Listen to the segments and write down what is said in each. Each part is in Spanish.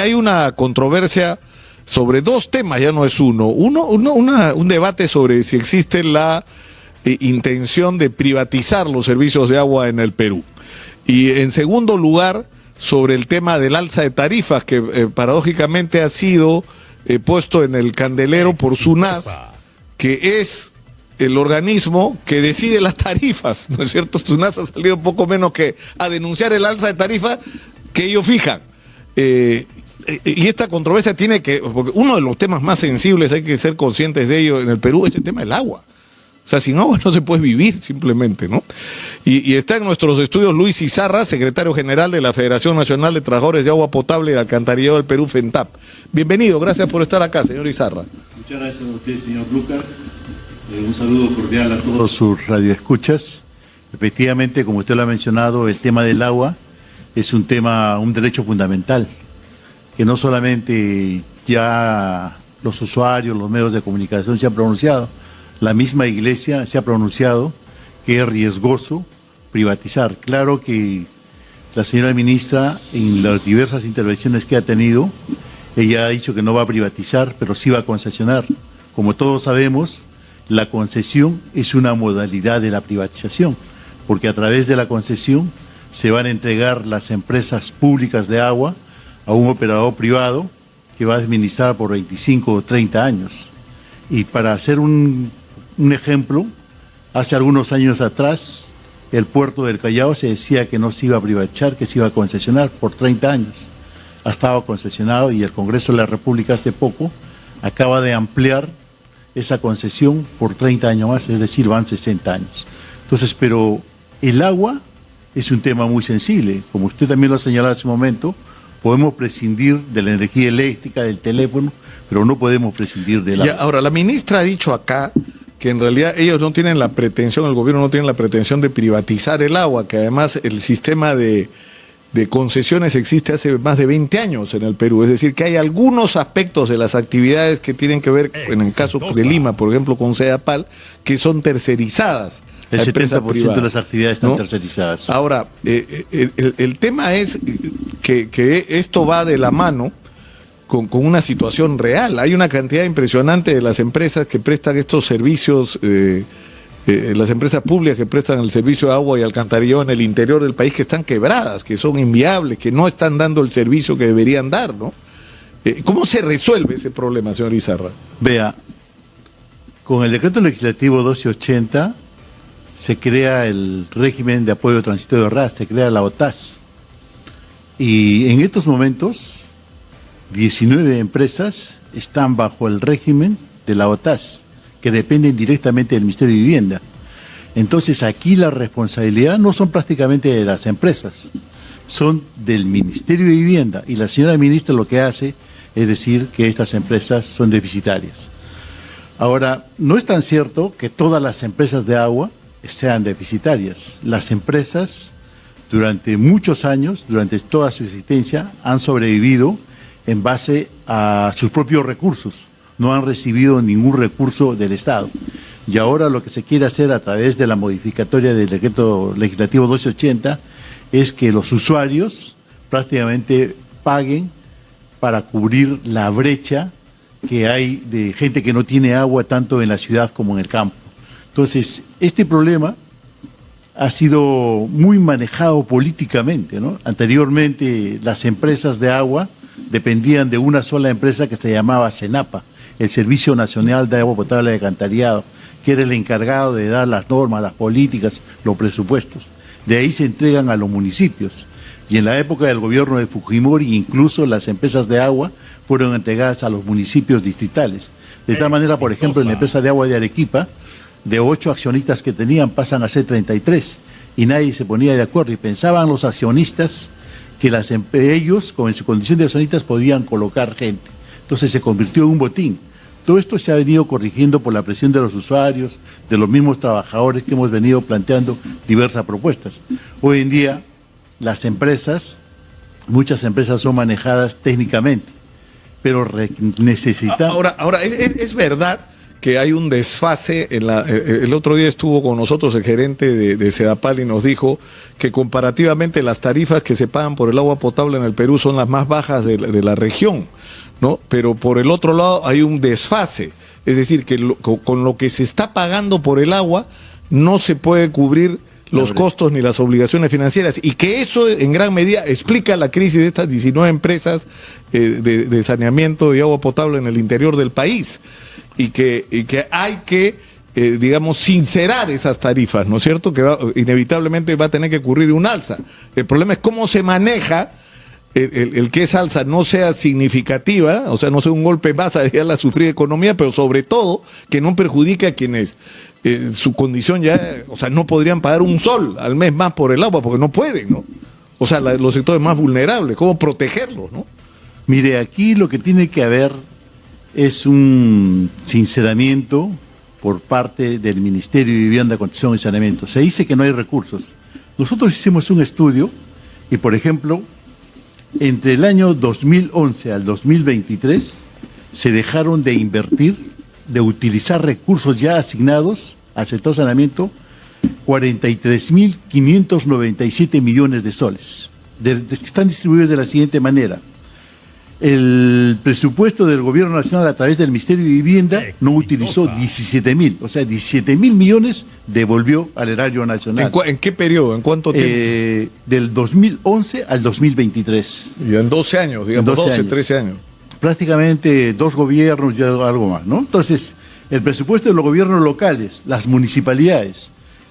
hay una controversia sobre dos temas, ya no es uno. Un debate sobre si existe la intención de privatizar los servicios de agua en el Perú. Y en segundo lugar, sobre el tema del alza de tarifas, que paradójicamente ha sido puesto en el candelero por SUNAS, que es el organismo que decide las tarifas, ¿no es cierto? SUNAS ha salido poco menos que a denunciar el alza de tarifas que ellos fijan. Y esta controversia tiene que, porque uno de los temas más sensibles, hay que ser conscientes de ello en el Perú, es el tema del agua. O sea, sin agua no se puede vivir simplemente, ¿no? Y está en nuestros estudios Luis Izarra, secretario general de la Federación Nacional de Trabajadores de Agua Potable y de Alcantarillado del Perú, FENTAP. Bienvenido, gracias por estar acá, señor Izarra. Muchas gracias a usted, señor Lucas. Un saludo cordial a todos sus radioescuchas. Efectivamente, como usted lo ha mencionado, el tema del agua es un derecho fundamental, que no solamente ya los usuarios, los medios de comunicación se han pronunciado, la misma Iglesia se ha pronunciado que es riesgoso privatizar. Claro que la señora ministra, en las diversas intervenciones que ha tenido, ella ha dicho que no va a privatizar, pero sí va a concesionar. Como todos sabemos, la concesión es una modalidad de la privatización, porque a través de la concesión se van a entregar las empresas públicas de agua a un operador privado que va a administrar por 25 o 30 años. Y para hacer un ejemplo, hace algunos años atrás, el puerto del Callao se decía que no se iba a privatizar, que se iba a concesionar por 30 años. Ha estado concesionado y el Congreso de la República hace poco acaba de ampliar esa concesión por 30 años más, es decir, van 60 años. Entonces, pero el agua es un tema muy sensible, como usted también lo ha señalado hace un momento. Podemos prescindir de la energía eléctrica, del teléfono, pero no podemos prescindir del agua. Ahora, la ministra ha dicho acá que en realidad ellos no tienen la pretensión, el gobierno no tiene la pretensión de privatizar el agua, que además el sistema de concesiones existe hace más de 20 años en el Perú. Es decir, que hay algunos aspectos de las actividades que tienen que ver, en el caso de Lima, por ejemplo, con Sedapal, que son tercerizadas. El 70% de las actividades están tercerizadas. Ahora, el tema es que esto va de la mano con una situación real. Hay una cantidad impresionante de las empresas que prestan estos servicios, las empresas públicas que prestan el servicio de agua y alcantarillado en el interior del país, que están quebradas, que son inviables, que no están dando el servicio que deberían dar, ¿no? ¿Cómo se resuelve ese problema, señor Izarra? Vea, con el decreto legislativo 1280 se crea el régimen de apoyo transitorio de RAS, se crea la OTAS. Y en estos momentos, 19 empresas están bajo el régimen de la OTAS, que dependen directamente del Ministerio de Vivienda. Entonces aquí la responsabilidad no son prácticamente de las empresas, son del Ministerio de Vivienda. Y la señora ministra lo que hace es decir que estas empresas son deficitarias. Ahora, no es tan cierto que todas las empresas de agua sean deficitarias. Las empresas durante muchos años, durante toda su existencia, han sobrevivido en base a sus propios recursos, no han recibido ningún recurso del Estado. Y ahora lo que se quiere hacer a través de la modificatoria del decreto legislativo 1280 es que los usuarios prácticamente paguen para cubrir la brecha que hay de gente que no tiene agua tanto en la ciudad como en el campo. Entonces, este problema ha sido muy manejado políticamente, ¿no? Anteriormente, las empresas de agua dependían de una sola empresa que se llamaba CENAPA, el Servicio Nacional de Agua Potable y Alcantarillado, que era el encargado de dar las normas, las políticas, los presupuestos. De ahí se entregan a los municipios. Y en la época del gobierno de Fujimori, incluso las empresas de agua fueron entregadas a los municipios distritales. De tal manera, por ejemplo, en la empresa de agua de Arequipa, de 8 accionistas que tenían pasan a ser 33 y nadie se ponía de acuerdo y pensaban los accionistas que ellos, en su condición de accionistas, podían colocar gente. Entonces se convirtió en un botín. Todo esto se ha venido corrigiendo por la presión de los usuarios, de los mismos trabajadores que hemos venido planteando diversas propuestas. Hoy en día muchas empresas son manejadas técnicamente, pero necesitan... Ahora, es verdad que hay un desfase el otro día estuvo con nosotros el gerente de Sedapal y nos dijo que comparativamente las tarifas que se pagan por el agua potable en el Perú son las más bajas de la región, ¿no? Pero por el otro lado hay un desfase, es decir, que con lo que se está pagando por el agua no se puede cubrir los costos ni las obligaciones financieras, y que eso en gran medida explica la crisis de estas 19 empresas de saneamiento y agua potable en el interior del país, y que hay que, digamos, sincerar esas tarifas, ¿no es cierto? Que inevitablemente va a tener que ocurrir un alza. El problema es cómo se maneja el que esa alza no sea significativa, o sea, no sea un golpe más allá de la sufrida economía, pero sobre todo que no perjudique a quienes su condición ya, o sea, no podrían pagar un sol al mes más por el agua, porque no pueden, ¿no? O sea, los sectores más vulnerables, ¿cómo protegerlos, no? Mire, aquí lo que tiene que haber es un sinceramiento por parte del Ministerio de Vivienda, Construcción y Saneamiento. Se dice que no hay recursos. Nosotros hicimos un estudio y, por ejemplo, entre el año 2011 al 2023 se dejaron de invertir, de utilizar recursos ya asignados al sector saneamiento, 43.597 millones de soles, que están distribuidos de la siguiente manera. El presupuesto del Gobierno Nacional a través del Ministerio de Vivienda no utilizó 17.000, o sea, 17.000 millones devolvió al erario nacional. ¿En qué periodo? ¿En cuánto tiempo? Del 2011 al 2023. Y en 12 años, digamos, 12, 13 años. Prácticamente 2 gobiernos y algo más, ¿no? Entonces, el presupuesto de los gobiernos locales, las municipalidades,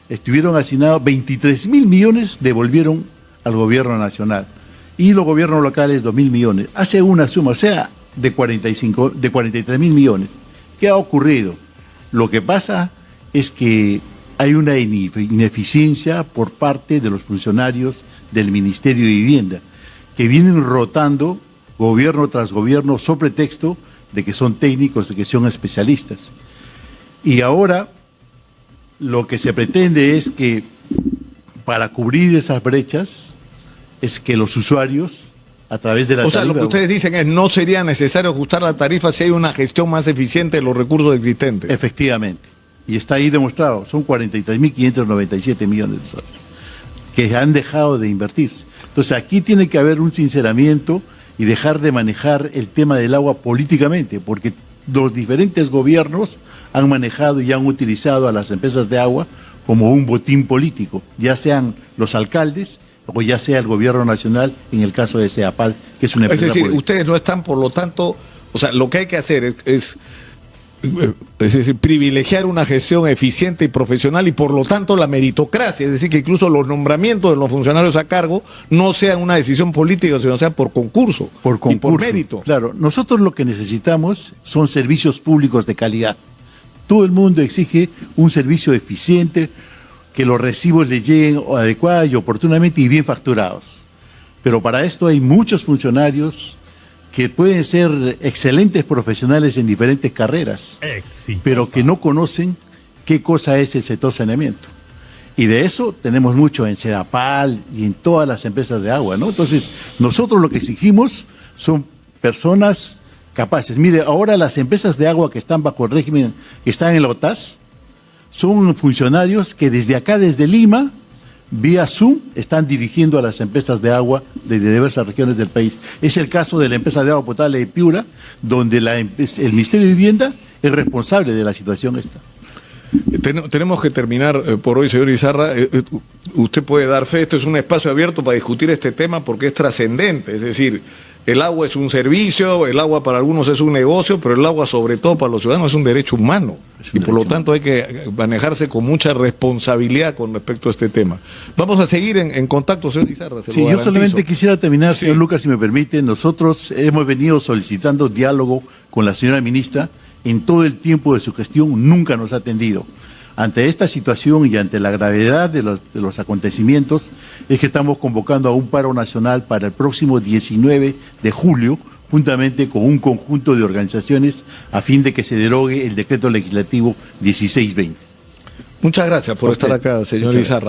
estuvieron asignados 23.000 millones, devolvieron al Gobierno Nacional. Y los gobiernos locales 2.000 millones. Hace una suma, o sea, de 43.000 millones. ¿Qué ha ocurrido? Lo que pasa es que hay una ineficiencia por parte de los funcionarios del Ministerio de Vivienda, que vienen rotando gobierno tras gobierno sobre pretexto de que son técnicos, de que son especialistas. Y ahora lo que se pretende es que para cubrir esas brechas es que los usuarios, a través de la tarifa... O sea, lo que ustedes dicen es no sería necesario ajustar la tarifa si hay una gestión más eficiente de los recursos existentes. Efectivamente. Y está ahí demostrado. Son 43.597 millones de soles que han dejado de invertirse. Entonces aquí tiene que haber un sinceramiento y dejar de manejar el tema del agua políticamente, porque los diferentes gobiernos han manejado y han utilizado a las empresas de agua como un botín político, ya sean los alcaldes o ya sea el Gobierno Nacional, en el caso de Sedapal, que es una empresa política. Es decir, política. Ustedes no están, por lo tanto, o sea, lo que hay que hacer es decir, privilegiar una gestión eficiente y profesional y por lo tanto la meritocracia, es decir, que incluso los nombramientos de los funcionarios a cargo no sean una decisión política, sino sean por concurso, y por mérito. Claro, nosotros lo que necesitamos son servicios públicos de calidad. Todo el mundo exige un servicio eficiente, que los recibos les lleguen adecuadamente y oportunamente y bien facturados. Pero para esto hay muchos funcionarios que pueden ser excelentes profesionales en diferentes carreras, pero que no conocen qué cosa es el sector saneamiento. Y de eso tenemos mucho en Sedapal y en todas las empresas de agua, ¿no? Entonces, nosotros lo que exigimos son personas capaces. Mire, ahora las empresas de agua que están bajo el régimen, que están en la OTAS, son funcionarios que desde acá, desde Lima, vía Zoom, están dirigiendo a las empresas de agua de diversas regiones del país. Es el caso de la empresa de agua potable de Piura, donde el Ministerio de Vivienda es responsable de la situación esta. Tenemos que terminar por hoy, señor Izarra. Usted puede dar fe, esto es un espacio abierto para discutir este tema porque es trascendente, es decir, el agua es un servicio, el agua para algunos es un negocio, pero el agua sobre todo para los ciudadanos es un derecho humano y por lo tanto hay que manejarse con mucha responsabilidad con respecto a este tema. Vamos a seguir en contacto, señor Izarra. Sí, yo solamente quisiera terminar, señor Lucas, si me permite. Nosotros hemos venido solicitando diálogo con la señora ministra. En todo el tiempo de su gestión nunca nos ha atendido. Ante esta situación y ante la gravedad de los acontecimientos, es que estamos convocando a un paro nacional para el próximo 19 de julio, juntamente con un conjunto de organizaciones, a fin de que se derogue el decreto legislativo 1620. Muchas gracias por estar acá, señor Izarra.